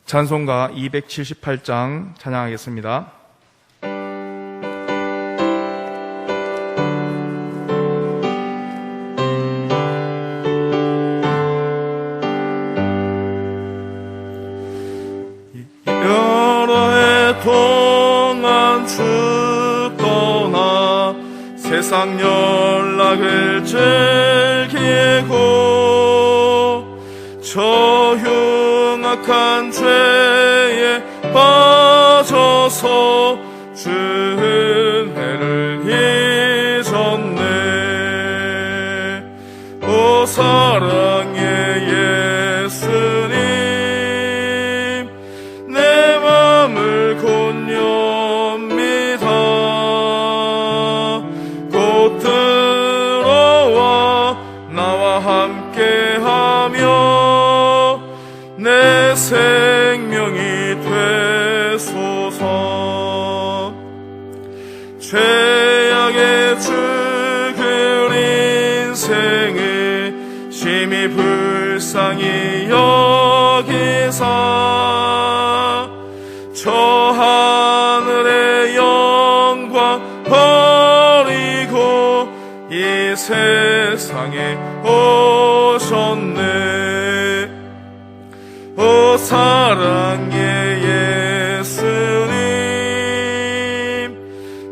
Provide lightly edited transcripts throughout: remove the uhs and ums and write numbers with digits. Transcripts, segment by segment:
찬송가 278장 찬양하겠습니다. 여러 해 동안 주 떠나 세상 연락을 즐기고 저 흉악한 죄에 빠져서 주 은혜를 잊었네. 오 사랑의 예수님, 내 맘을 곧 엽니다. 곧 들어와 나와 함께하며 내 생명이 되소서. 죄악의 죽을 인생을 심히 불쌍히 여기사 저 하늘의 영광 버리고 이 세상에 오셨네. 오 사랑의 예수님,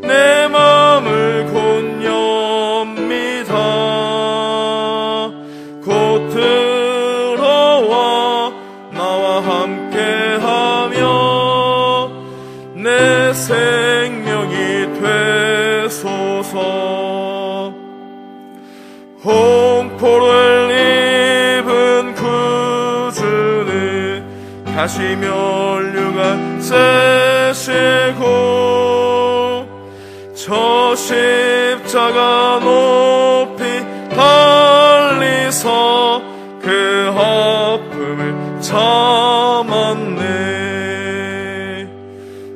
내 맘을 곧 엽니다. 곧 들어와 나와 함께하며 내 생명이 되소서. 홍포를 입은 구주는 다시 면류관 세시고 저 십자가 높이 달리서 그 아픔을 참았네.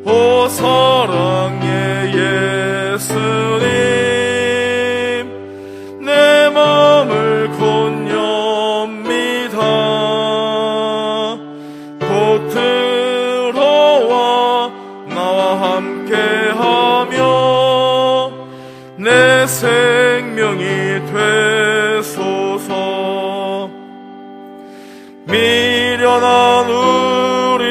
오 사랑의 예수님, 내 맘을 곧 엽니다. 곧 들어와 나와 함께하며 내 생명이 되소서. 미련한 우리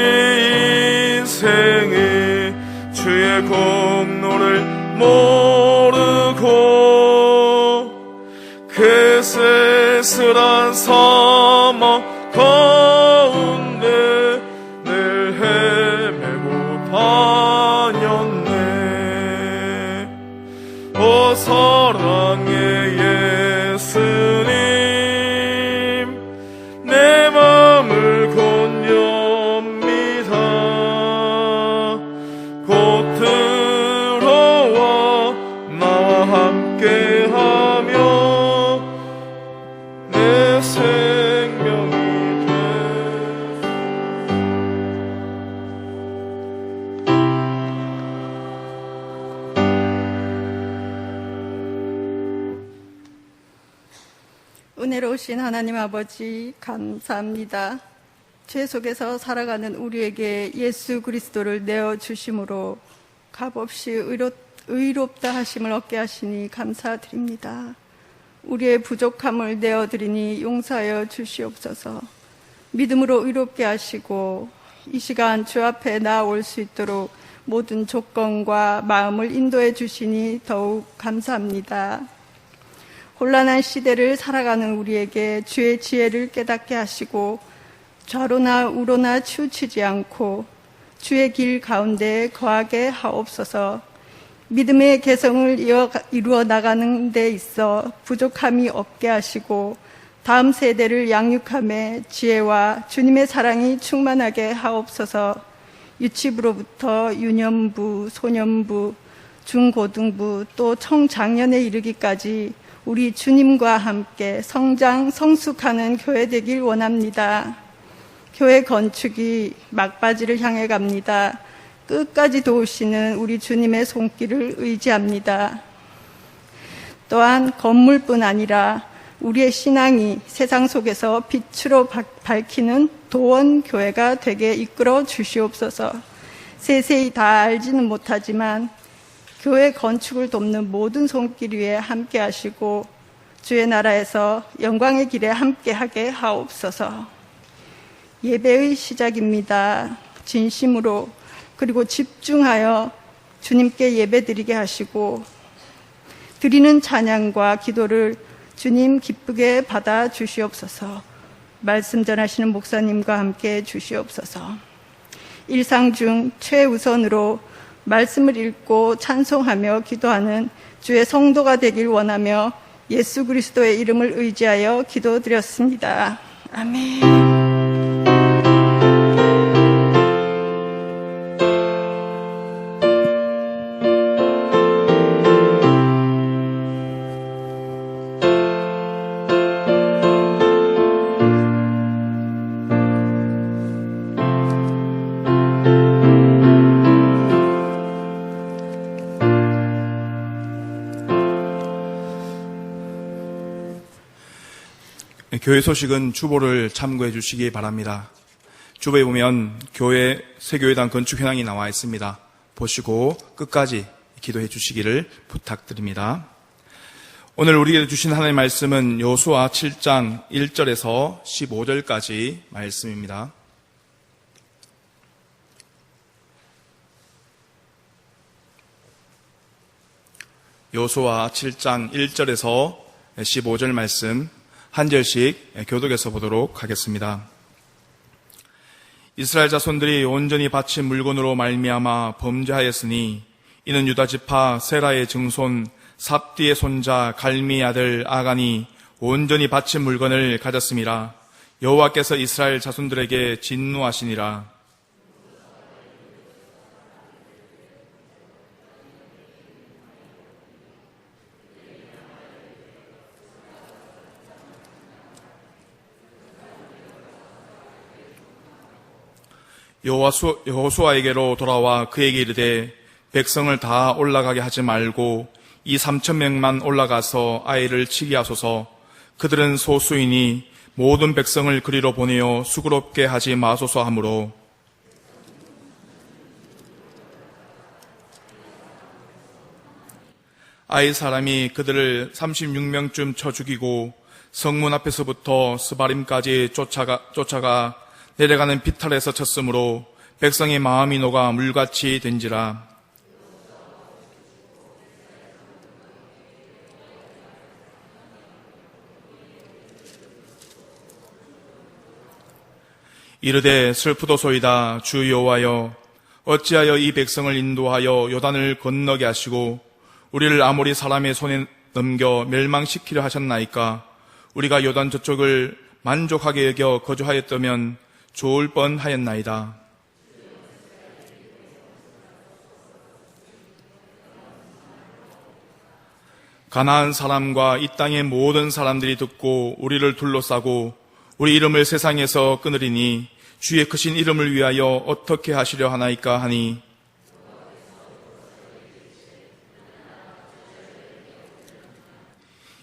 인생을 주의 공로를 모르고 그 쓸쓸한 사막 가운데 늘 헤매고 다녔네. 오 사랑의 예수님, 내 맘을 곧 엽니다. 곧 들어와 나와 함께하며 내 생명이 은혜로우신 하나님 아버지, 감사합니다. 죄 속에서 살아가는 우리에게 예수 그리스도를 내어주심으로 값없이 의롭다 하심을 얻게 하시니 감사드립니다. 우리의 부족함을 내어드리니 용서하여 주시옵소서. 믿음으로 의롭게 하시고 이 시간 주 앞에 나아올 수 있도록 모든 조건과 마음을 인도해 주시니 더욱 감사합니다. 혼란한 시대를 살아가는 우리에게 주의 지혜를 깨닫게 하시고 좌로나 우로나 치우치지 않고 주의 길 가운데 거하게 하옵소서. 믿음의 개성을 이루어 나가는 데 있어 부족함이 없게 하시고 다음 세대를 양육함에 지혜와 주님의 사랑이 충만하게 하옵소서. 유치부로부터 유년부, 소년부, 중고등부 또 청장년에 이르기까지 우리 주님과 함께 성장, 성숙하는 교회 되길 원합니다. 교회 건축이 막바지를 향해 갑니다. 끝까지 도우시는 우리 주님의 손길을 의지합니다. 또한 건물뿐 아니라 우리의 신앙이 세상 속에서 빛으로 밝히는 도원 교회가 되게 이끌어 주시옵소서. 세세히 다 알지는 못하지만 교회 건축을 돕는 모든 손길 위에 함께 하시고 주의 나라에서 영광의 길에 함께 하게 하옵소서. 예배의 시작입니다. 진심으로 그리고 집중하여 주님께 예배드리게 하시고 드리는 찬양과 기도를 주님 기쁘게 받아 주시옵소서. 말씀 전하시는 목사님과 함께 주시옵소서. 일상 중 최우선으로 말씀을 읽고 찬송하며 기도하는 주의 성도가 되길 원하며 예수 그리스도의 이름을 의지하여 기도드렸습니다. 아멘. 교회 소식은 주보를 참고해 주시기 바랍니다. 주보에 보면 교회 새교회당 건축 현황이 나와 있습니다. 보시고 끝까지 기도해 주시기를 부탁드립니다. 오늘 우리에게 주신 하나님의 말씀은 여호수아 7장 1절에서 15절까지 말씀입니다. 여호수아 7장 1절에서 15절 말씀 한 절씩 교독해서 보도록 하겠습니다. 이스라엘 자손들이 온전히 바친 물건으로 말미암아 범죄하였으니 이는 유다 지파 세라의 증손 삽디의 손자 갈미의 아들 아간이 온전히 바친 물건을 가졌음이라. 여호와께서 이스라엘 자손들에게 진노하시니라. 여호수아에게로 돌아와 그에게 이르되 백성을 다 올라가게 하지 말고 이 3,000명만 올라가서 아이를 치게 하소서. 그들은 소수이니 모든 백성을 그리로 보내어 수고롭게 하지 마소서 하므로 아이 사람이 그들을 36명쯤 쳐 죽이고 성문 앞에서부터 스바림까지 쫓아가 내려가는 비탈에서 쳤으므로 백성의 마음이 녹아 물같이 된지라. 이르되 슬프도소이다. 주 여호와여, 어찌하여 이 백성을 인도하여 요단을 건너게 하시고 우리를 아모리 사람의 손에 넘겨 멸망시키려 하셨나이까. 우리가 요단 저쪽을 만족하게 여겨 거주하였다면 좋을 뻔하였나이다. 가나안 사람과 이 땅의 모든 사람들이 듣고 우리를 둘러싸고 우리 이름을 세상에서 끊으리니 주의 크신 이름을 위하여 어떻게 하시려 하나이까 하니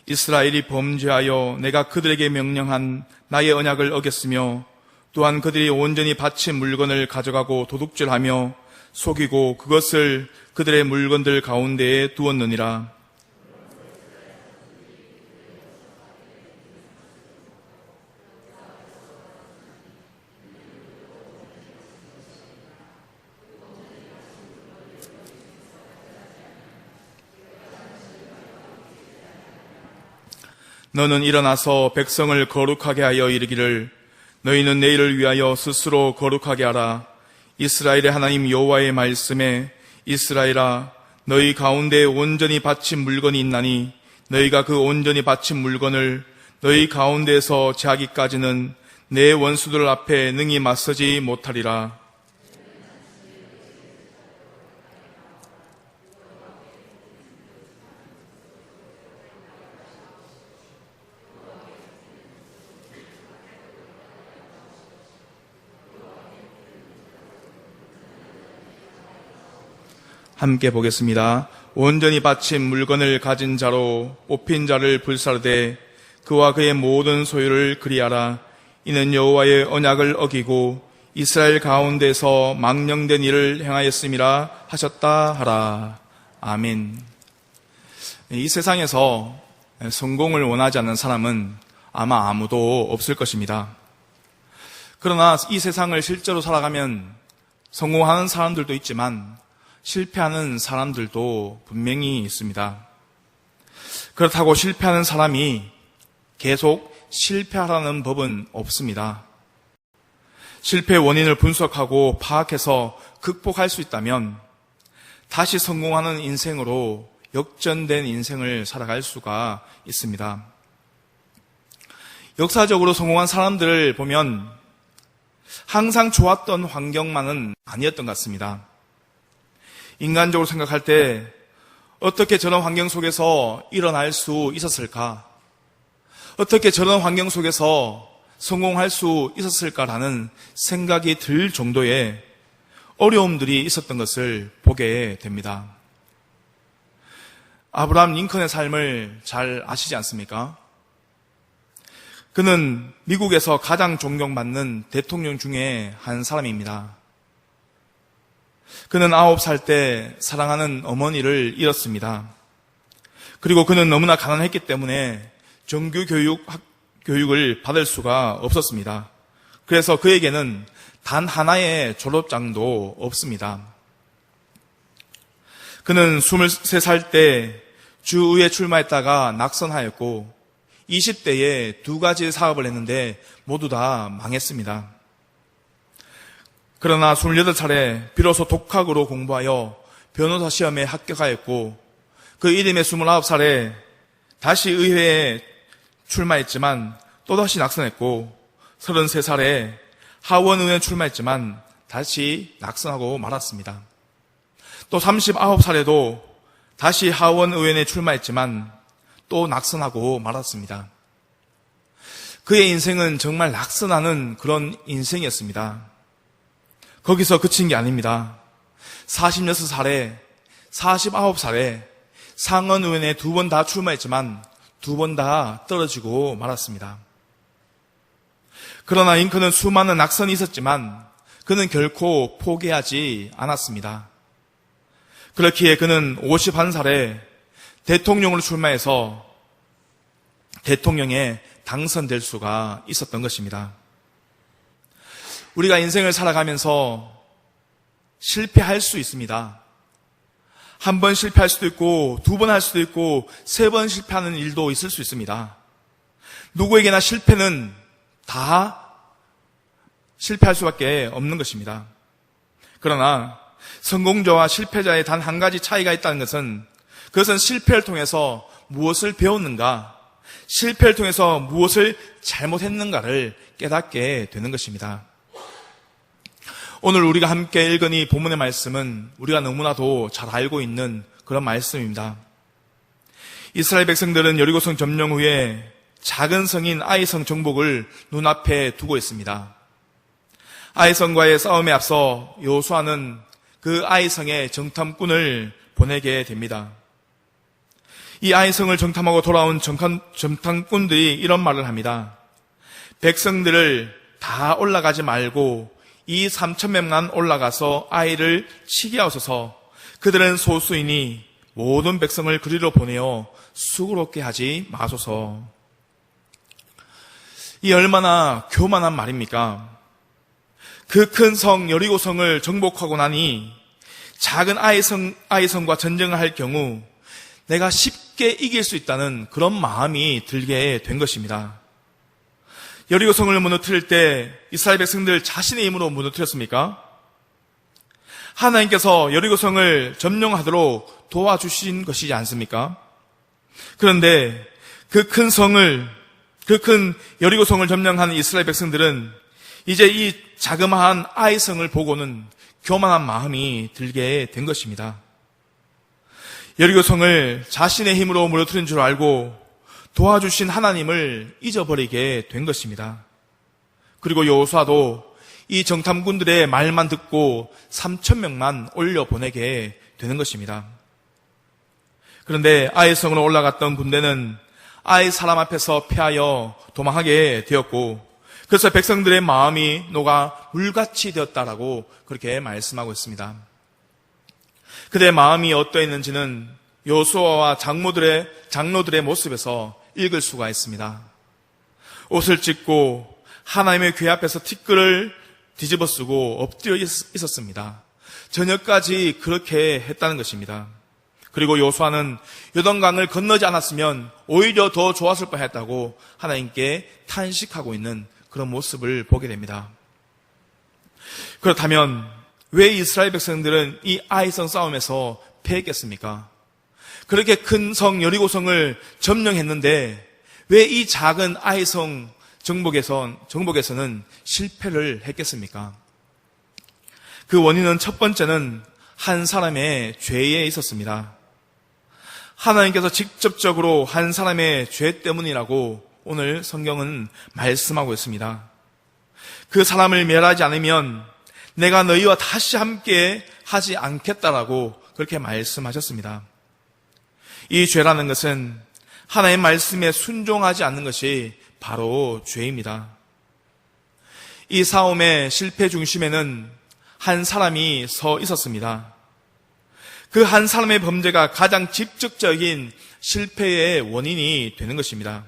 이스라엘이 범죄하여 내가 그들에게 명령한 나의 언약을 어겼으며 또한 그들이 온전히 바친 물건을 가져가고 도둑질하며 속이고 그것을 그들의 물건들 가운데에 두었느니라. 너는 일어나서 백성을 거룩하게 하여 이르기를 너희는 내일을 위하여 스스로 거룩하게 하라. 이스라엘의 하나님 여호와의 말씀에 이스라엘아, 너희 가운데 온전히 바친 물건이 있나니 너희가 그 온전히 바친 물건을 너희 가운데에서 제하기까지는 내 원수들 앞에 능히 맞서지 못하리라. 함께 보겠습니다. 온전히 바친 물건을 가진 자로 뽑힌 자를 불사르되 그와 그의 모든 소유를 그리하라. 이는 여호와의 언약을 어기고 이스라엘 가운데서 망령된 일을 행하였음이라 하셨다 하라. 아멘. 이 세상에서 성공을 원하지 않는 사람은 아마 아무도 없을 것입니다. 그러나 이 세상을 실제로 살아가면 성공하는 사람들도 있지만 실패하는 사람들도 분명히 있습니다. 그렇다고 실패하는 사람이 계속 실패하라는 법은 없습니다. 실패의 원인을 분석하고 파악해서 극복할 수 있다면 다시 성공하는 인생으로 역전된 인생을 살아갈 수가 있습니다. 역사적으로 성공한 사람들을 보면 항상 좋았던 환경만은 아니었던 것 같습니다. 인간적으로 생각할 때 어떻게 저런 환경 속에서 일어날 수 있었을까? 어떻게 저런 환경 속에서 성공할 수 있었을까라는 생각이 들 정도의 어려움들이 있었던 것을 보게 됩니다. 아브라함 링컨의 삶을 잘 아시지 않습니까? 그는 미국에서 가장 존경받는 대통령 중에 한 사람입니다. 그는 9살 때 사랑하는 어머니를 잃었습니다. 그리고 그는 너무나 가난했기 때문에 정규 교육을 받을 수가 없었습니다. 그래서 그에게는 단 하나의 졸업장도 없습니다. 그는 23살 때 주의회 출마했다가 낙선하였고 20대에 2가지 사업을 했는데 모두 다 망했습니다. 그러나 28살에 비로소 독학으로 공부하여 변호사 시험에 합격하였고 그 이듬해 29살에 다시 의회에 출마했지만 또다시 낙선했고 33살에 하원의원에 출마했지만 다시 낙선하고 말았습니다. 또 39살에도 다시 하원의원에 출마했지만 또 낙선하고 말았습니다. 그의 인생은 정말 낙선하는 그런 인생이었습니다. 거기서 그친 게 아닙니다. 46살에 49살에 상원의원에 2번 다 출마했지만 2번 다 떨어지고 말았습니다. 그러나 링컨은 수많은 낙선이 있었지만 그는 결코 포기하지 않았습니다. 그렇기에 그는 51살에 대통령으로 출마해서 대통령에 당선될 수가 있었던 것입니다. 우리가 인생을 살아가면서 실패할 수 있습니다. 한 번 실패할 수도 있고 2번 할 수도 있고 3번 실패하는 일도 있을 수 있습니다. 누구에게나 실패는 다 실패할 수밖에 없는 것입니다. 그러나 성공자와 실패자의 단 한 가지 차이가 있다는 것은 그것은 실패를 통해서 무엇을 배웠는가, 실패를 통해서 무엇을 잘못했는가를 깨닫게 되는 것입니다. 오늘 우리가 함께 읽은 이 본문의 말씀은 우리가 너무나도 잘 알고 있는 그런 말씀입니다. 이스라엘 백성들은 여리고성 점령 후에 작은 성인 아이성 정복을 눈앞에 두고 있습니다. 아이성과의 싸움에 앞서 여호수아는 그 아이성에 정탐꾼을 보내게 됩니다. 이 아이성을 정탐하고 돌아온 정탐꾼들이 이런 말을 합니다. 백성들을 다 올라가지 말고 이 3,000명만 올라가서 아이를 치게 하소서. 그들은 소수이니 모든 백성을 그리로 보내어 수고롭게 하지 마소서. 이 얼마나 교만한 말입니까? 그 큰 성 여리고성을 정복하고 나니 작은 아이성과 전쟁을 할 경우 내가 쉽게 이길 수 있다는 그런 마음이 들게 된 것입니다. 여리고성을 무너뜨릴 때 이스라엘 백성들 자신의 힘으로 무너뜨렸습니까? 하나님께서 여리고성을 점령하도록 도와주신 것이지 않습니까? 그런데 그 큰 여리고성을 점령한 이스라엘 백성들은 이제 이 자그마한 아이성을 보고는 교만한 마음이 들게 된 것입니다. 여리고성을 자신의 힘으로 무너뜨린 줄 알고 도와주신 하나님을 잊어버리게 된 것입니다. 그리고 여호수아도 이 정탐꾼들의 말만 듣고 3,000명만 올려보내게 되는 것입니다. 그런데 아이성으로 올라갔던 군대는 아이 사람 앞에서 패하여 도망하게 되었고 그래서 백성들의 마음이 녹아 물같이 되었다라고 그렇게 말씀하고 있습니다. 그들의 마음이 어떠했는지는 여호수아와 장로들의 모습에서 읽을 수가 있습니다. 옷을 찢고 하나님의 궤 앞에서 티끌을 뒤집어 쓰고 엎드려 있었습니다. 저녁까지 그렇게 했다는 것입니다. 그리고 여호수아는 요단강을 건너지 않았으면 오히려 더 좋았을 뻔했다고 하나님께 탄식하고 있는 그런 모습을 보게 됩니다. 그렇다면 왜 이스라엘 백성들은 이 아이성 싸움에서 패했겠습니까? 그렇게 큰 성 여리고성을 점령했는데 왜 이 작은 아이성 정복에서는 실패를 했겠습니까? 그 원인은 첫 번째는 한 사람의 죄에 있었습니다. 하나님께서 직접적으로 한 사람의 죄 때문이라고 오늘 성경은 말씀하고 있습니다. 그 사람을 멸하지 않으면 내가 너희와 다시 함께 하지 않겠다라고 그렇게 말씀하셨습니다. 이 죄라는 것은 하나님의 말씀에 순종하지 않는 것이 바로 죄입니다. 이 싸움의 실패 중심에는 한 사람이 서 있었습니다. 그 한 사람의 범죄가 가장 직접적인 실패의 원인이 되는 것입니다.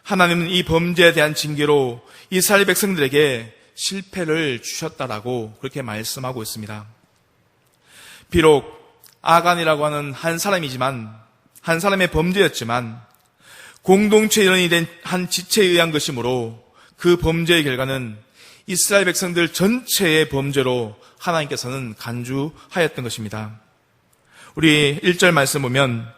하나님은 이 범죄에 대한 징계로 이스라엘 백성들에게 실패를 주셨다라고 그렇게 말씀하고 있습니다. 비록 아간이라고 하는 한 사람이지만, 한 사람의 범죄였지만 공동체 일원이 된 한 지체에 의한 것이므로 그 범죄의 결과는 이스라엘 백성들 전체의 범죄로 하나님께서는 간주하였던 것입니다. 우리 1절 말씀 보면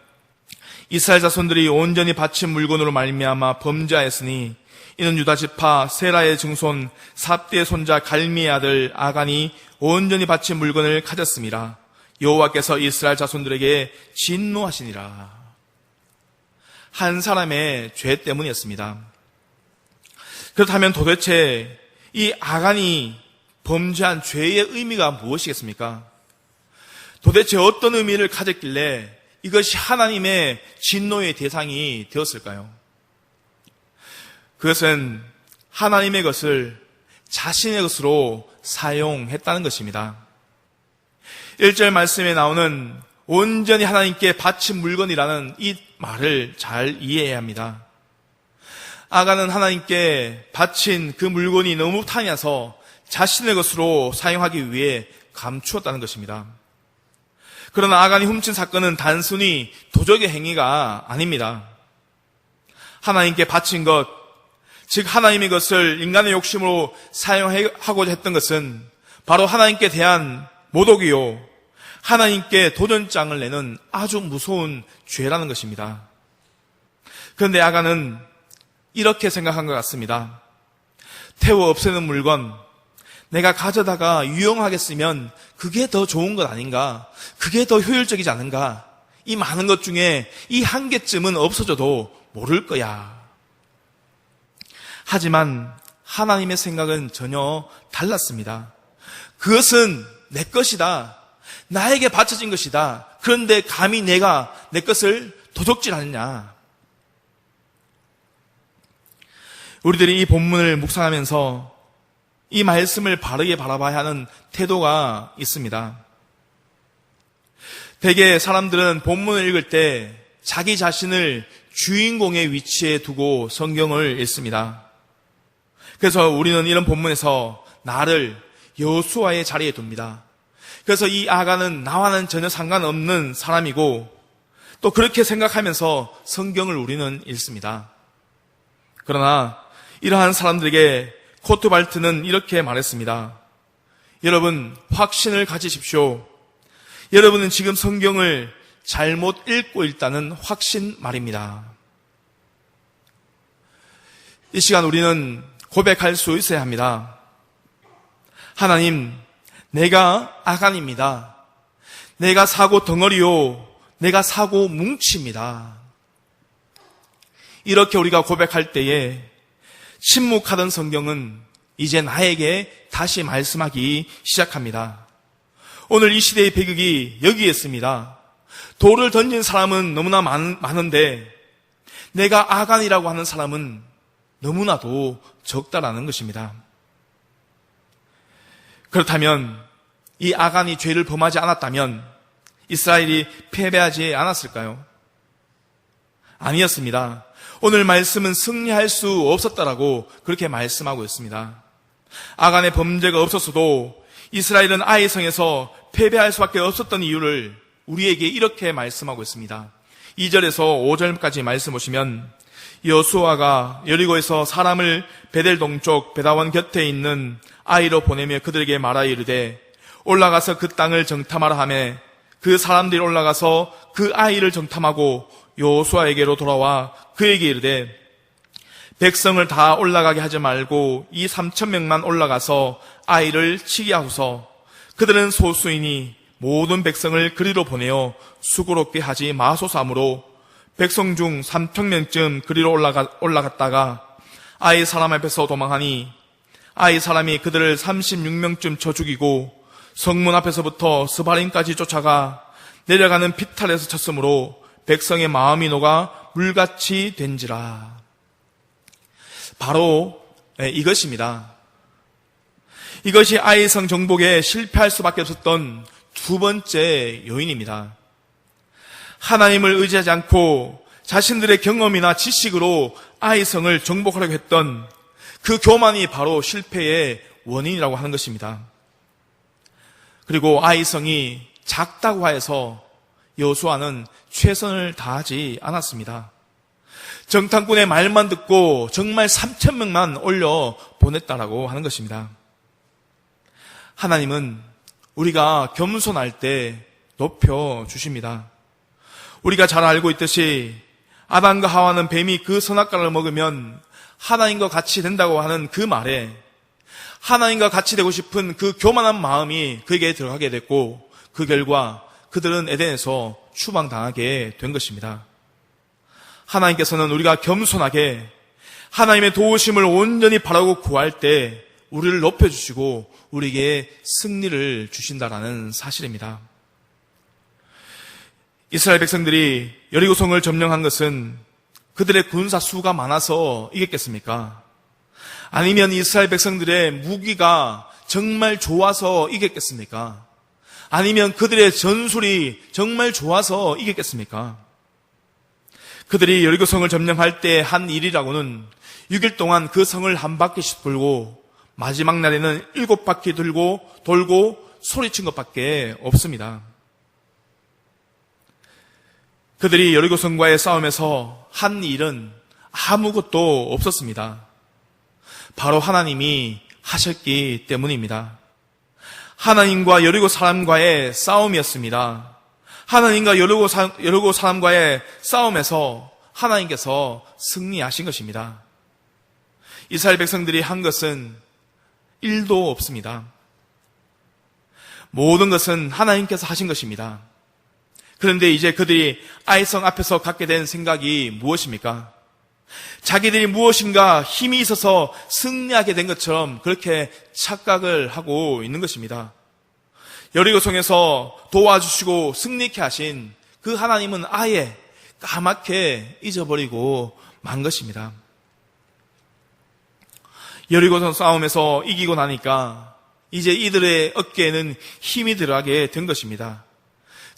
이스라엘 자손들이 온전히 바친 물건으로 말미암아 범죄하였으니 이는 유다 지파 세라의 증손 삽디의 손자 갈미의 아들 아간이 온전히 바친 물건을 가졌습니다. 여호와께서 이스라엘 자손들에게 진노하시니라. 한 사람의 죄 때문이었습니다. 그렇다면 도대체 이 아간이 범죄한 죄의 의미가 무엇이겠습니까? 도대체 어떤 의미를 가졌길래 이것이 하나님의 진노의 대상이 되었을까요? 그것은 하나님의 것을 자신의 것으로 사용했다는 것입니다. 1절 말씀에 나오는 온전히 하나님께 바친 물건이라는 이 말을 잘 이해해야 합니다. 아간은 하나님께 바친 그 물건이 너무 탐나서 자신의 것으로 사용하기 위해 감추었다는 것입니다. 그러나 아간이 훔친 사건은 단순히 도적의 행위가 아닙니다. 하나님께 바친 것, 즉 하나님의 것을 인간의 욕심으로 사용하고자 했던 것은 바로 하나님께 대한 모독이요, 하나님께 도전장을 내는 아주 무서운 죄라는 것입니다. 그런데 아간은 이렇게 생각한 것 같습니다. 태워 없애는 물건, 내가 가져다가 유용하게 쓰면 그게 더 좋은 것 아닌가? 그게 더 효율적이지 않은가? 이 많은 것 중에 이 한 개쯤은 없어져도 모를 거야. 하지만 하나님의 생각은 전혀 달랐습니다. 그것은 내 것이다. 나에게 바쳐진 것이다. 그런데 감히 내가 내 것을 도적질하느냐? 우리들이 이 본문을 묵상하면서 이 말씀을 바르게 바라봐야 하는 태도가 있습니다. 대개 사람들은 본문을 읽을 때 자기 자신을 주인공의 위치에 두고 성경을 읽습니다. 그래서 우리는 이런 본문에서 나를 여호수아의 자리에 둡니다. 그래서 이 아간은 나와는 전혀 상관없는 사람이고 또 그렇게 생각하면서 성경을 우리는 읽습니다. 그러나 이러한 사람들에게 코트발트는 이렇게 말했습니다. 여러분, 확신을 가지십시오. 여러분은 지금 성경을 잘못 읽고 있다는 확신 말입니다. 이 시간 우리는 고백할 수 있어야 합니다. 하나님, 내가 아간입니다. 내가 사고 덩어리요, 내가 사고 뭉치입니다. 이렇게 우리가 고백할 때에 침묵하던 성경은 이제 나에게 다시 말씀하기 시작합니다. 오늘 이 시대의 비극이 여기에 있습니다. 돌을 던진 사람은 너무나 많은데 내가 아간이라고 하는 사람은 너무나도 적다라는 것입니다. 그렇다면 이 아간이 죄를 범하지 않았다면 이스라엘이 패배하지 않았을까요? 아니었습니다. 오늘 말씀은 승리할 수 없었다라고 그렇게 말씀하고 있습니다. 아간의 범죄가 없었어도 이스라엘은 아이 성에서 패배할 수밖에 없었던 이유를 우리에게 이렇게 말씀하고 있습니다. 2절에서 5절까지 말씀 보시면 여호수아가 여리고에서 사람을 베델 동쪽 베다원 곁에 있는 아이로 보내며 그들에게 말하여 이르되 올라가서 그 땅을 정탐하라 하매 그 사람들이 올라가서 그 아이를 정탐하고 여호수아에게로 돌아와 그에게 이르되 백성을 다 올라가게 하지 말고 이 3,000명만 올라가서 아이를 치게 하소서. 그들은 소수이니 모든 백성을 그리로 보내어 수고롭게 하지 마소서 하므로 백성 중 3,000명쯤 그리로 올라갔다가 아이 사람 앞에서 도망하니 아이 사람이 그들을 36명쯤 쳐 죽이고 성문 앞에서부터 스바림까지 쫓아가 내려가는 피탈에서 쳤으므로 백성의 마음이 녹아 물같이 된지라. 바로 이것입니다. 이것이 아이성 정복에 실패할 수밖에 없었던 두 번째 요인입니다. 하나님을 의지하지 않고 자신들의 경험이나 지식으로 아이성을 정복하려고 했던 그 교만이 바로 실패의 원인이라고 하는 것입니다. 그리고 아이성이 작다고 하여서 여호수아는 최선을 다하지 않았습니다. 정탐꾼의 말만 듣고 정말 3,000명만 올려 보냈다라고 하는 것입니다. 하나님은 우리가 겸손할 때 높여주십니다. 우리가 잘 알고 있듯이 아담과 하와는 뱀이 그 선악과를 먹으면 하나님과 같이 된다고 하는 그 말에 하나님과 같이 되고 싶은 그 교만한 마음이 그에게 들어가게 됐고 그 결과 그들은 에덴에서 추방당하게 된 것입니다. 하나님께서는 우리가 겸손하게 하나님의 도우심을 온전히 바라고 구할 때 우리를 높여주시고 우리에게 승리를 주신다라는 사실입니다. 이스라엘 백성들이 여리고성을 점령한 것은 그들의 군사 수가 많아서 이겼겠습니까? 아니면 이스라엘 백성들의 무기가 정말 좋아서 이겼겠습니까? 아니면 그들의 전술이 정말 좋아서 이겼겠습니까? 그들이 여리고성을 점령할 때 한 일이라고는 6일 동안 그 성을 한 바퀴씩 돌고 마지막 날에는 7바퀴 돌고 소리친 것밖에 없습니다. 그들이 여리고성과의 싸움에서 한 일은 아무것도 없었습니다. 바로 하나님이 하셨기 때문입니다. 하나님과 여리고 사람과의 싸움이었습니다. 하나님과 여리고 사람과의 싸움에서 하나님께서 승리하신 것입니다. 이스라엘 백성들이 한 것은 1도 없습니다. 모든 것은 하나님께서 하신 것입니다. 그런데 이제 그들이 아이성 앞에서 갖게 된 생각이 무엇입니까? 자기들이 무엇인가 힘이 있어서 승리하게 된 것처럼 그렇게 착각을 하고 있는 것입니다. 여리고성에서 도와주시고 승리케 하신 그 하나님은 아예 까맣게 잊어버리고 만 것입니다. 여리고성 싸움에서 이기고 나니까 이제 이들의 어깨에는 힘이 들어가게 된 것입니다.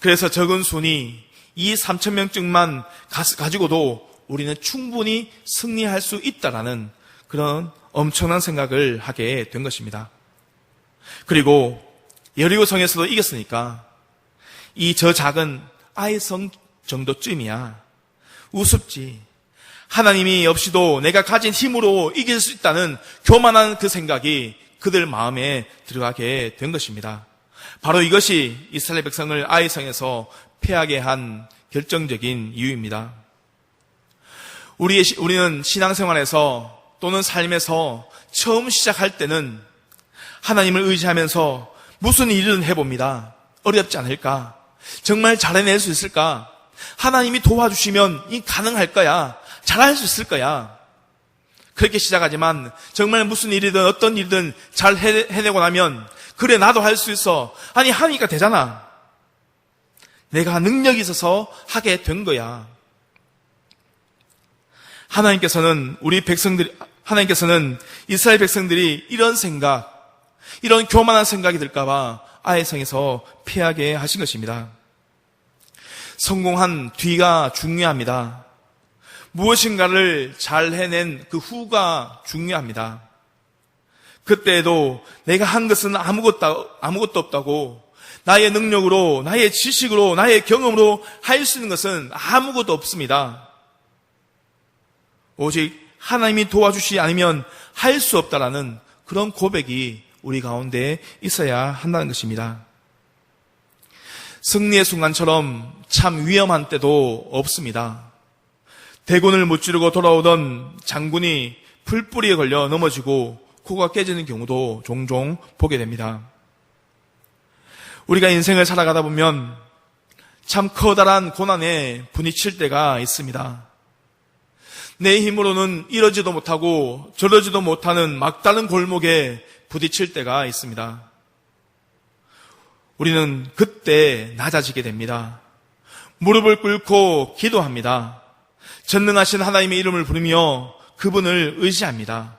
그래서 적은 순이 이 3,000명쯤만 가지고도 우리는 충분히 승리할 수 있다라는 그런 엄청난 생각을 하게 된 것입니다. 그리고 여리고성에서도 이겼으니까 저 작은 아이성 정도쯤이야 우습지. 하나님이 없이도 내가 가진 힘으로 이길 수 있다는 교만한 그 생각이 그들 마음에 들어가게 된 것입니다. 바로 이것이 이스라엘 백성을 아이성에서 패하게 한 결정적인 이유입니다. 우리는 신앙생활에서 또는 삶에서 처음 시작할 때는 하나님을 의지하면서 무슨 일이든 해봅니다. 어렵지 않을까? 정말 잘해낼 수 있을까? 하나님이 도와주시면 이 가능할 거야. 잘할 수 있을 거야. 그렇게 시작하지만 정말 무슨 일이든 어떤 일이든 잘 해내고 나면 그래 나도 할 수 있어. 아니 하니까 되잖아. 내가 능력이 있어서 하게 된 거야. 하나님께서는 우리 백성들 하나님께서는 이스라엘 백성들이 이런 생각, 이런 교만한 생각이 들까봐 아이성에서 피하게 하신 것입니다. 성공한 뒤가 중요합니다. 무엇인가를 잘 해낸 그 후가 중요합니다. 그때에도 내가 한 것은 아무것도 없다고, 나의 능력으로, 나의 지식으로, 나의 경험으로 할 수 있는 것은 아무것도 없습니다. 오직 하나님이 도와주시지 않으면 할 수 없다라는 그런 고백이 우리 가운데 있어야 한다는 것입니다. 승리의 순간처럼 참 위험한 때도 없습니다. 대군을 무찌르고 돌아오던 장군이 풀뿌리에 걸려 넘어지고 코가 깨지는 경우도 종종 보게 됩니다. 우리가 인생을 살아가다 보면 참 커다란 고난에 부딪힐 때가 있습니다. 내 힘으로는 이러지도 못하고 저러지도 못하는 막다른 골목에 부딪힐 때가 있습니다. 우리는 그때 낮아지게 됩니다. 무릎을 꿇고 기도합니다. 전능하신 하나님의 이름을 부르며 그분을 의지합니다.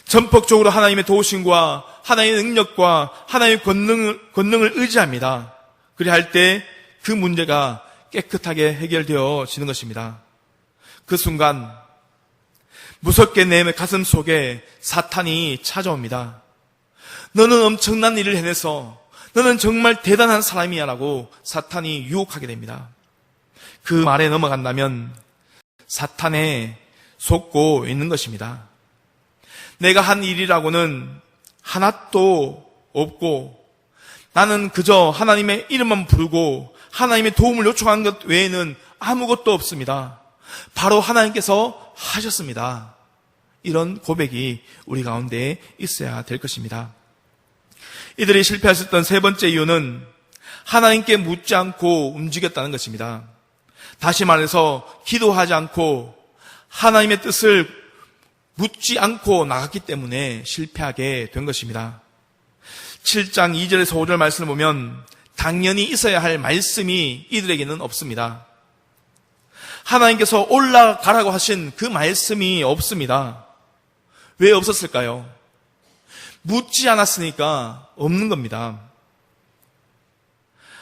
전폭적으로 하나님의 도우심과 하나님의 능력과 하나님의 권능을 의지합니다. 그리할 때 그 문제가 깨끗하게 해결되어지는 것입니다. 그 순간 무섭게 내 가슴 속에 사탄이 찾아옵니다. 너는 엄청난 일을 해내서 너는 정말 대단한 사람이야 라고 사탄이 유혹하게 됩니다. 그 말에 넘어간다면 사탄에 속고 있는 것입니다. 내가 한 일이라고는 하나도 없고 나는 그저 하나님의 이름만 부르고 하나님의 도움을 요청한 것 외에는 아무것도 없습니다. 바로 하나님께서 하셨습니다. 이런 고백이 우리 가운데 있어야 될 것입니다. 이들이 실패하셨던 세 번째 이유는 하나님께 묻지 않고 움직였다는 것입니다. 다시 말해서 기도하지 않고 하나님의 뜻을 묻지 않고 나갔기 때문에 실패하게 된 것입니다. 7장 2절에서 5절 말씀을 보면 당연히 있어야 할 말씀이 이들에게는 없습니다. 하나님께서 올라가라고 하신 그 말씀이 없습니다. 왜 없었을까요? 묻지 않았으니까 없는 겁니다.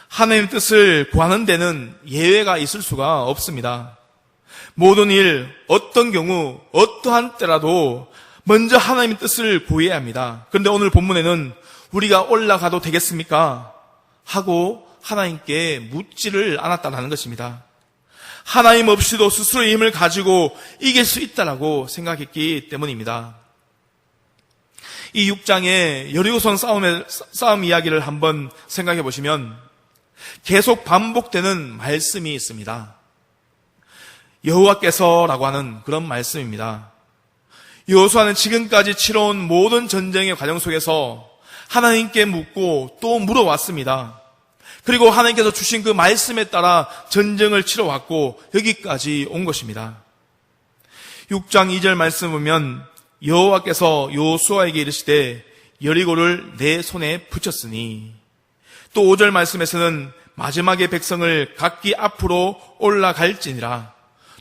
하나님의 뜻을 구하는 데는 예외가 있을 수가 없습니다. 모든 일, 어떤 경우, 어떠한 때라도 먼저 하나님의 뜻을 구해야 합니다. 그런데 오늘 본문에는 우리가 올라가도 되겠습니까? 하고 하나님께 묻지를 않았다는 것입니다. 하나님 없이도 스스로의 힘을 가지고 이길 수 있다라고 생각했기 때문입니다. 이 6장의 여리고성 싸움 이야기를 한번 생각해 보시면 계속 반복되는 말씀이 있습니다. 여호와께서라고 하는 그런 말씀입니다. 여호수아는 지금까지 치러온 모든 전쟁의 과정 속에서 하나님께 묻고 또 물어왔습니다. 그리고 하나님께서 주신 그 말씀에 따라 전쟁을 치러왔고 여기까지 온 것입니다. 6장 2절 말씀 보면 여호와께서 여호수아에게 이르시되 여리고를 내 손에 붙였으니, 또 5절 말씀에서는 마지막에 백성을 각기 앞으로 올라갈지니라.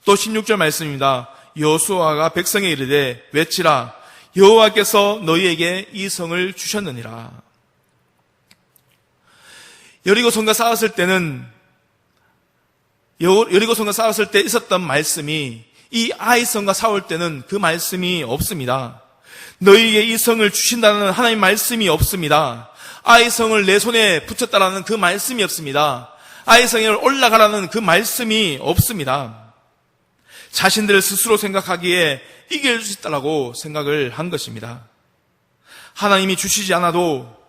또 16절 말씀입니다. 여호수아가 백성에 이르되 외치라 여호와께서 너희에게 이 성을 주셨느니라. 여리고성과 싸웠을 때는 여리고성과 싸웠을 때 있었던 말씀이 이 아이성과 싸울 때는 그 말씀이 없습니다. 너희에게 이 성을 주신다는 하나님 말씀이 없습니다. 아이성을 내 손에 붙였다라는 그 말씀이 없습니다. 아이성에 올라가라는 그 말씀이 없습니다. 자신들을 스스로 생각하기에 이길 수 있다라고 생각을 한 것입니다. 하나님이 주시지 않아도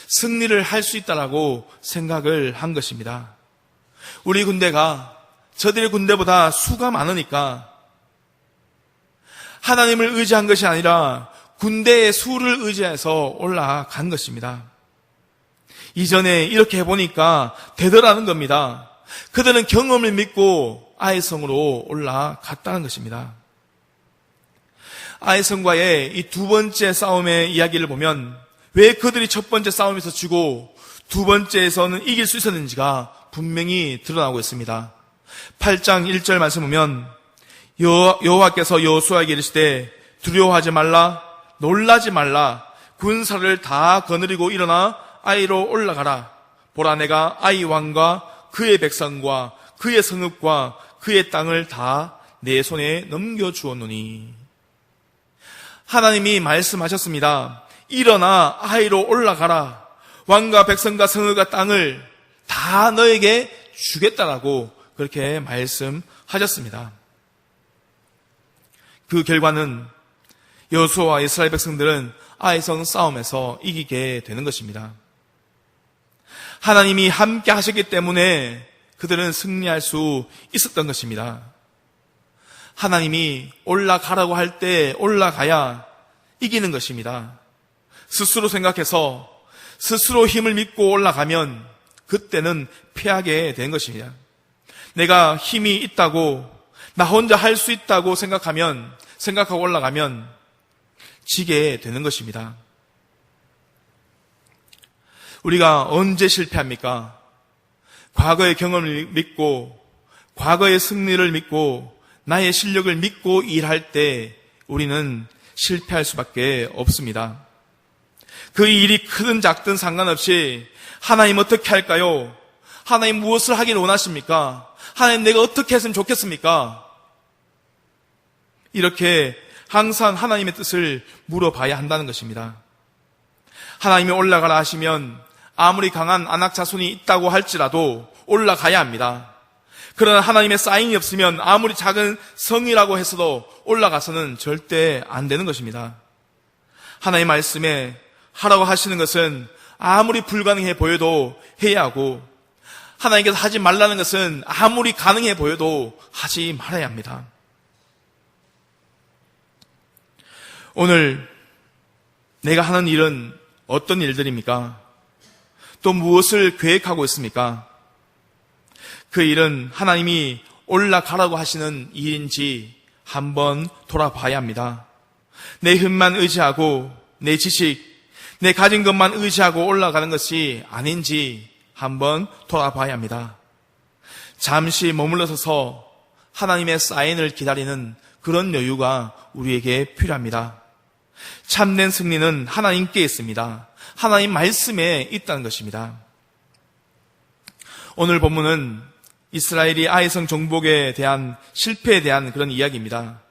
승리를 할 수 있다라고 생각을 한 것입니다. 우리 군대가 저들의 군대보다 수가 많으니까 하나님을 의지한 것이 아니라 군대의 수를 의지해서 올라간 것입니다. 이전에 이렇게 해보니까 되더라는 겁니다. 그들은 경험을 믿고 아이성으로 올라갔다는 것입니다. 아이성과의 이 두 번째 싸움의 이야기를 보면 왜 그들이 첫 번째 싸움에서 지고 두 번째에서는 이길 수 있었는지가 분명히 드러나고 있습니다. 8장 1절 말씀 보면 여호와께서 여호수아에게 이르시되 두려워하지 말라, 놀라지 말라, 군사를 다 거느리고 일어나 아이로 올라가라. 보라, 내가 아이 왕과 그의 백성과 그의 성읍과 그의 땅을 다 내 손에 넘겨주었노니. 하나님이 말씀하셨습니다. 일어나 아이로 올라가라. 왕과 백성과 성읍과 땅을 다 너에게 주겠다라고 그렇게 말씀하셨습니다. 그 결과는 여호수아와 이스라엘 백성들은 아이성 싸움에서 이기게 되는 것입니다. 하나님이 함께 하셨기 때문에 그들은 승리할 수 있었던 것입니다. 하나님이 올라가라고 할 때 올라가야 이기는 것입니다. 스스로 생각해서 스스로 힘을 믿고 올라가면 그때는 패하게 되는 것입니다. 내가 힘이 있다고, 나 혼자 할 수 있다고 생각하고 올라가면 지게 되는 것입니다. 우리가 언제 실패합니까? 과거의 경험을 믿고, 과거의 승리를 믿고, 나의 실력을 믿고 일할 때 우리는 실패할 수밖에 없습니다. 그 일이 크든 작든 상관없이 하나님 어떻게 할까요? 하나님 무엇을 하기를 원하십니까? 하나님 내가 어떻게 했으면 좋겠습니까? 이렇게 항상 하나님의 뜻을 물어봐야 한다는 것입니다. 하나님이 올라가라 하시면 아무리 강한 안악 자손이 있다고 할지라도 올라가야 합니다. 그러나 하나님의 사인이 없으면 아무리 작은 성이라고 해서도 올라가서는 절대 안 되는 것입니다. 하나님의 말씀에 하라고 하시는 것은 아무리 불가능해 보여도 해야 하고, 하나님께서 하지 말라는 것은 아무리 가능해 보여도 하지 말아야 합니다. 오늘 내가 하는 일은 어떤 일들입니까? 또 무엇을 계획하고 있습니까? 그 일은 하나님이 올라가라고 하시는 일인지 한번 돌아봐야 합니다. 내 힘만 의지하고, 내 지식, 내 가진 것만 의지하고 올라가는 것이 아닌지 한번 돌아봐야 합니다. 잠시 머물러 서서 하나님의 사인을 기다리는 그런 여유가 우리에게 필요합니다. 참된 승리는 하나님께 있습니다. 하나님 말씀에 있다는 것입니다. 오늘 본문은 이스라엘이 아이성 정복에 대한 실패에 대한 그런 이야기입니다.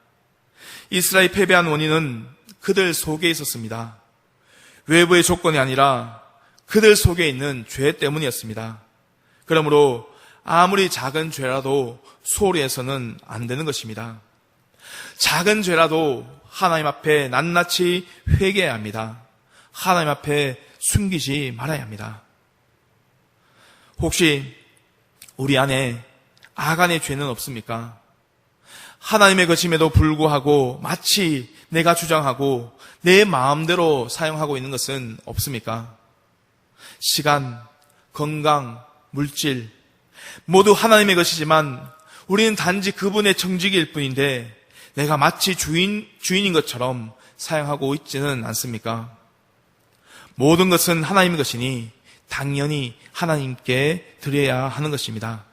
이스라엘이 패배한 원인은 그들 속에 있었습니다. 외부의 조건이 아니라 그들 속에 있는 죄 때문이었습니다. 그러므로 아무리 작은 죄라도 소홀히 해서는 안 되는 것입니다. 작은 죄라도 하나님 앞에 낱낱이 회개해야 합니다. 하나님 앞에 숨기지 말아야 합니다. 혹시 우리 안에 아간의 죄는 없습니까? 하나님의 것임에도 불구하고 마치 내가 주장하고 내 마음대로 사용하고 있는 것은 없습니까? 시간, 건강, 물질 모두 하나님의 것이지만 우리는 단지 그분의 청지기일 뿐인데 내가 마치 주인인 것처럼 사용하고 있지는 않습니까? 모든 것은 하나님의 것이니 당연히 하나님께 드려야 하는 것입니다.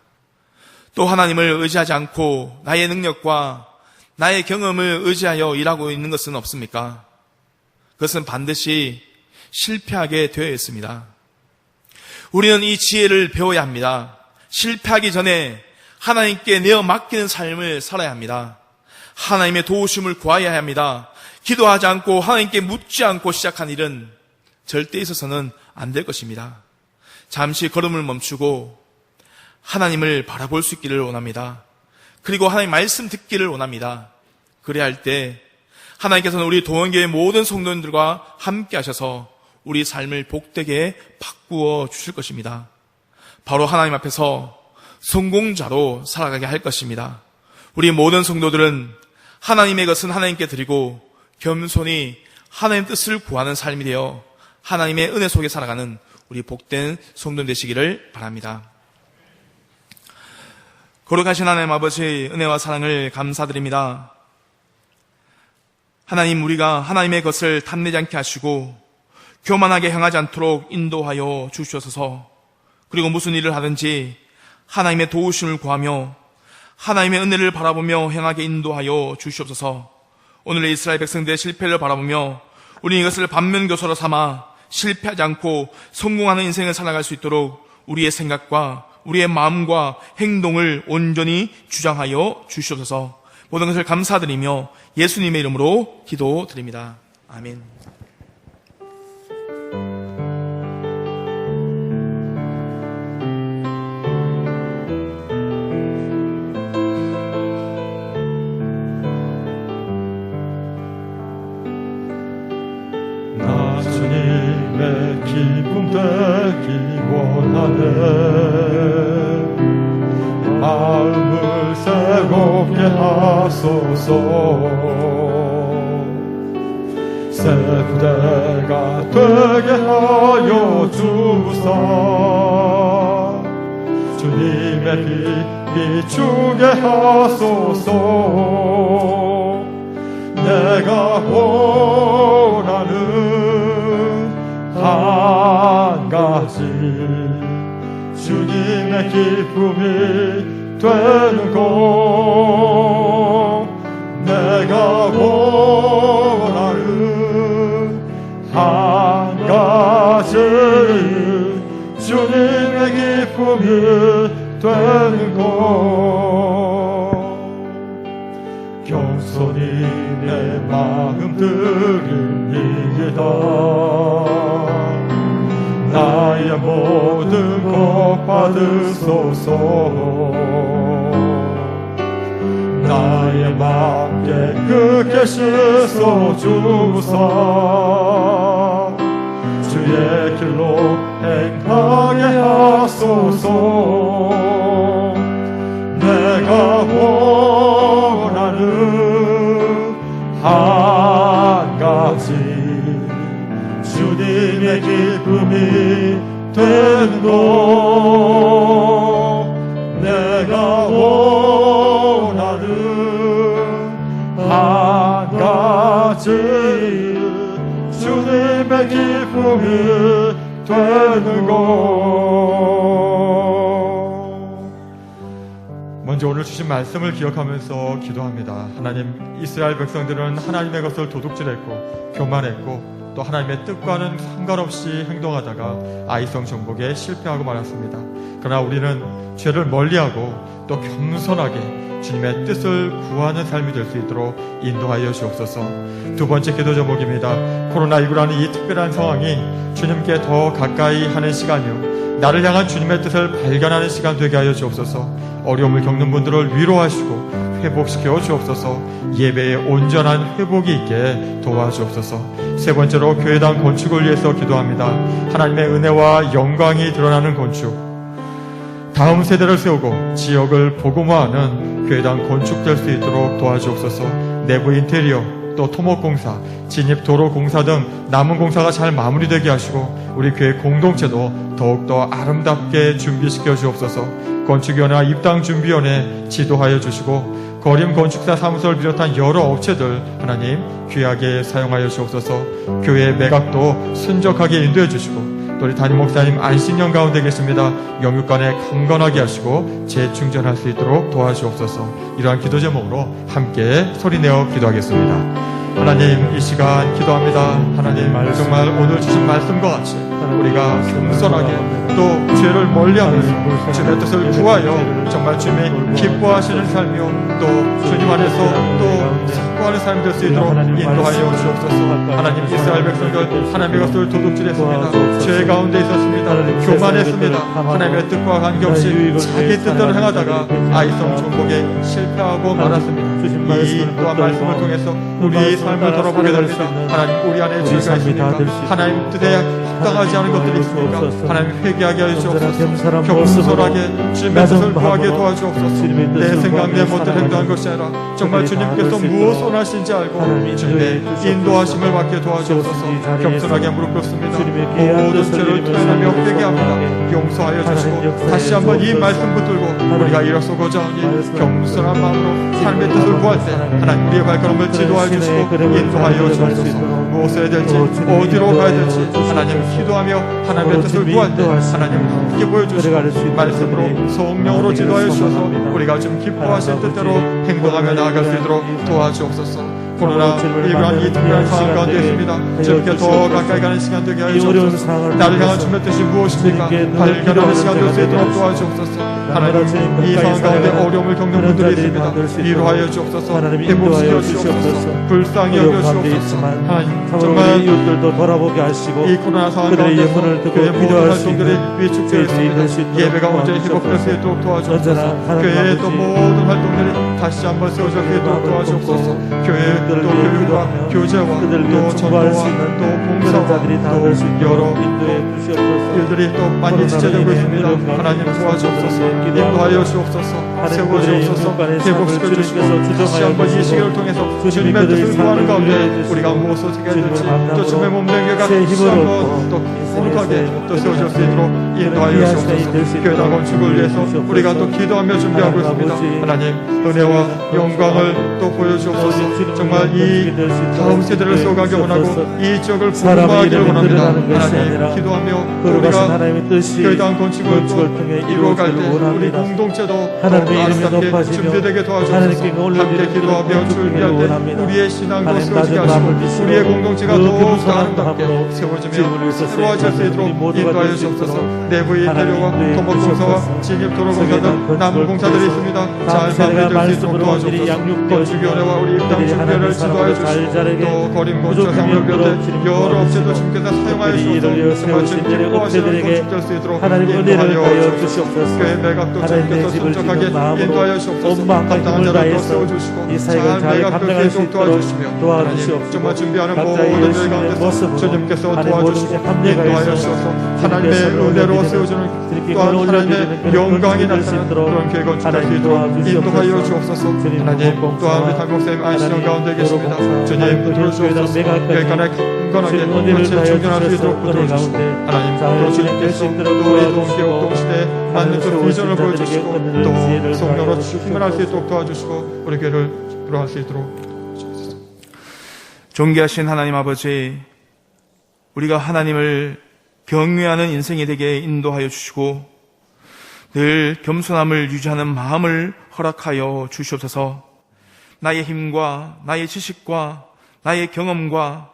또 하나님을 의지하지 않고 나의 능력과 나의 경험을 의지하여 일하고 있는 것은 없습니까? 그것은 반드시 실패하게 되어 있습니다. 우리는 이 지혜를 배워야 합니다. 실패하기 전에 하나님께 내어 맡기는 삶을 살아야 합니다. 하나님의 도우심을 구해야 합니다. 기도하지 않고 하나님께 묻지 않고 시작한 일은 절대 있어서는 안 될 것입니다. 잠시 걸음을 멈추고 하나님을 바라볼 수 있기를 원합니다. 그리고 하나님 말씀 듣기를 원합니다. 그래야 할 때 하나님께서는 우리 동원교회 모든 성도님들과 함께 하셔서 우리 삶을 복되게 바꾸어 주실 것입니다. 바로 하나님 앞에서 성공자로 살아가게 할 것입니다. 우리 모든 성도들은 하나님의 것은 하나님께 드리고 겸손히 하나님 뜻을 구하는 삶이 되어 하나님의 은혜 속에 살아가는 우리 복된 성도 되시기를 바랍니다. 거룩하신 하나님 아버지 은혜와 사랑을 감사드립니다. 하나님, 우리가 하나님의 것을 탐내지 않게 하시고 교만하게 행하지 않도록 인도하여 주시옵소서. 그리고 무슨 일을 하든지 하나님의 도우심을 구하며 하나님의 은혜를 바라보며 행하게 인도하여 주시옵소서. 오늘의 이스라엘 백성들의 실패를 바라보며 우리 이것을 반면교사로 삼아 실패하지 않고 성공하는 인생을 살아갈 수 있도록 우리의 생각과 우리의 마음과 행동을 온전히 주장하여 주시옵소서. 모든 것을 감사드리며 예수님의 이름으로 기도드립니다. 아멘. 나 주님의 기쁨 되기 원하네. 마음을 새롭게 하소서. 새 부대가 되게 하여 주사. 주님의 빛 비추게 하소서. 내가 원하는 한 가지 주님의 기쁨이 되는 것. 내가 원하는 한 가지 주님의 기쁨이 되는 것. 겸손히 내 마음 드립니다. 나의 모든 것 받으소서. 나의 맘 깨끗게 씻어주사. 주의 길로 행하게 하소서. 내가 원하는 한 가지 주님의 기쁨이 되는 것. 내가 원하는 한 가지 주님의 기쁨이 되는 것. 먼저 오늘 주신 말씀을 기억하면서 기도합니다. 하나님, 이스라엘 백성들은 하나님의 것을 도둑질했고 교만했고 또 하나님의 뜻과는 상관없이 행동하다가 아이성 정복에 실패하고 말았습니다. 그러나 우리는 죄를 멀리하고 또 겸손하게 주님의 뜻을 구하는 삶이 될 수 있도록 인도하여 주옵소서. 두 번째 기도 제목입니다. 코로나19라는 이 특별한 상황이 주님께 더 가까이 하는 시간이요, 나를 향한 주님의 뜻을 발견하는 시간 되게 하여 주옵소서. 어려움을 겪는 분들을 위로하시고 회복시켜 주옵소서. 예배의 온전한 회복이 있게 도와주옵소서. 세 번째로 교회당 건축을 위해서 기도합니다. 하나님의 은혜와 영광이 드러나는 건축, 다음 세대를 세우고 지역을 복음화하는 교회당 건축될 수 있도록 도와주옵소서. 내부 인테리어, 또 토목공사, 진입도로공사 등 남은 공사가 잘 마무리되게 하시고 우리 교회 공동체도 더욱더 아름답게 준비시켜 주옵소서. 건축위원회와 입당준비위원회 지도하여 주시고 거림건축사 사무소를 비롯한 여러 업체들 하나님 귀하게 사용하여 주옵소서. 교회의 매각도 순적하게 인도해 주시고 또 우리 담임 목사님 안식년 가운데 계십니다. 영육간에 강건하게 하시고 재충전할 수 있도록 도와주옵소서. 이러한 기도 제목으로 함께 소리내어 기도하겠습니다. 하나님, 이 시간 기도합니다. 하나님, 정말 오늘 주신 말씀과 같이 우리가 겸손하게 또 죄를 멀리하면서 주님의 뜻을 구하여 정말 주님이 기뻐하시는 삶이요 또 주님 안에서 또 승부하는 삶이 될 수 있도록 인도하여 주옵소서. 하나님, 이스라엘 백성들 하나님의 것을 도둑질했습니다. 죄 가운데 있었습니다. 교만했습니다. 하나님의 뜻과 관계없이 자기 뜻대로 행하다가 아이성 정복에 실패하고 말았습니다. 이 또한 말씀을 통해서 우리의 삶을 돌아보게 됩니다. 하나님, 우리 안에 죄가 있습니까? 하나님 뜻에 합당하지 않은 것들이 있습니까? 하나님, 회개하게 하여 주옵소서. 겸손하게 주님의 뜻을 구하게 도와주옵소서. 내 생각, 내 멋대로 행동한 것이 아니라 정말 주님께서 무엇 원하신지 알고 주님의 인도하심을 받게 도와주옵소서. 겸손하게 무릎 꿇습니다. 모든 죄를 토해내며 회개합니다. 용서하여 주시고 다시 한번 이 말씀 붙들고 우리가 일어서고자 하니 겸손한 마음으로 삶의 뜻을 구할 때 하나님 우리의 발걸음을 지도하여 주시고 인도하여 주옵소서. 무엇을 해야 될지 어디로 가야 될지 하나님 기도하며 하나님의 뜻을 구할 때 하나님 함께 보여주시고 말씀으로 성령으로 지도하여 주셔서 우리가 좀 기뻐하실 뜻대로 행동하며 나아갈 수 있도록 도와주옵소서. 코로나 이러한 이 특별한 상황 가운데 있습니다. 주님께 더 가까이 가는 시간 되게 하여 주옵소서. 나를 향한 주님의 뜻이 무엇입니까? 발견하는 시간 될 수 있도록 도와주옵소서. 하나님, 이 상황 가운데 어려움을 겪는 분들이 있습니다. 위로하여 주옵소서. 회복시켜 주옵소서. 불쌍히 여겨 주옵소서. 하나님, 정말 이웃들도 돌아보게 하시고 이 코로나 상황 그들의 가운데서 영혼을 듣고 교회 모든 기도할 수 활동들이 있는 위축되어 있습니다. 예배가 온전히 회복될 수 있도록 도와주옵소서. 교회의 또 모든 활동들이 다시 한번 세워질 수 있도록 도와주옵소서. 교회 또 교육과 교제와 또 전도와 또 봉사와 또 여러 일들이 또 많이 지체되고 있습니다. 하나님 도와주옵소서. 인도하여 주옵소서. 세워주옵소서. 회복시켜 주시고 다시 한번 이 시기를 통해서 주님의 뜻을 구하는 가운데 우리가 무엇을 해야 될지 또 주님의 몸된 교회가 다시 한번 또 거룩하게 또 세워질 수 있도록 인도하여 주옵소서. 교회 건축을 위해서 우리가 또 기도하며 준비하고 있습니다. 하나님 은혜와 영광을 또 보여주옵소서. 정말 이 다음 세대를 세워가기 원하고 이 지역을 복음화하기를 원합니다. 하나님 기도하며 우리가 교회당 건축을 또 이루어갈 때 우리 공동체도 더 아름답게 준비되게 도와주옵소서. 함께 기도하며 준비할 때 우리의 신앙도 세워지게 하시고 우리의 공동체가 더욱 아름답게 세워지며 새로워질 수 있도록 인도하여 주옵소서. 내부의 인테리어와 토목공사와 진입도로공사 등 남은 공사들이 있습니다. 잘 마무리될 수 있도록 도와주옵소서. 건축위원회와 우리 입당 준비를 지도하여 주시고 또 거림 건축 상업변대 여러 업체도 주님께서 사용하여 주옵소서. 정말 주님께 구하시는 건축될 수 있도록 인도하여 주옵소서. 교회 매각도 주님께서 성적하게 인도하여 주옵소서. 합당한 자를 또 세워주시고 잘 매각될 수 있도록 도와주시며 하나님 정말 준비하는 모든 일 가운데서 주님께서 도와주시고 인도하여 주셔서 하나님의 은혜로 세워주는 또한 하나님의 영광이 나타나는 그런 교회 건축될 수 있도록 인도하여 주옵소서. 하나님 또한 우리 담임목사님 안시령 가운데 계십니다. 주님 들어주옵소서. 교회 간에 강건하게 같이 충전할 수 있도록 붙들어주시고 하나님 또 주님께서 또 우리 동기옥 동시대에 맞는 그 비전을 보여주시고 또 성령으로 충만할 수 있도록 도와주시고 우리 교회를 들어갈 수 있도록 존귀하신 하나님 아버지, 우리가 하나님을 경외하는 인생이 되게 인도하여 주시고 늘 겸손함을 유지하는 마음을 허락하여 주시옵소서. 나의 힘과 나의 지식과 나의 경험과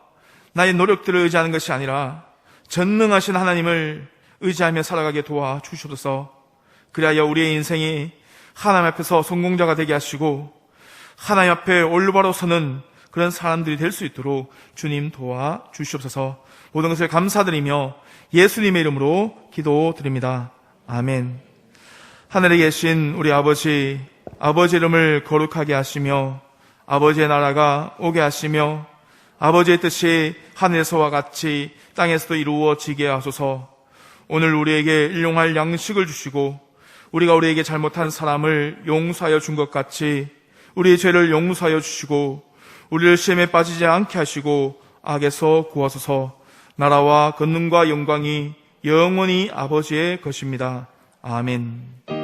나의 노력들을 의지하는 것이 아니라 전능하신 하나님을 의지하며 살아가게 도와 주시옵소서. 그리하여 우리의 인생이 하나님 앞에서 성공자가 되게 하시고 하나님 앞에 올바로 서는 그런 사람들이 될 수 있도록 주님 도와 주시옵소서. 모든 것을 감사드리며 예수님의 이름으로 기도드립니다. 아멘. 하늘에 계신 우리 아버지, 아버지 이름을 거룩하게 하시며 아버지의 나라가 오게 하시며 아버지의 뜻이 하늘에서와 같이 땅에서도 이루어지게 하소서. 오늘 우리에게 일용할 양식을 주시고 우리가 우리에게 잘못한 사람을 용서하여 준 것 같이 우리의 죄를 용서하여 주시고 우리를 시험에 빠지지 않게 하시고 악에서 구하소서. 나라와 권능과 영광이 영원히 아버지의 것입니다. 아멘.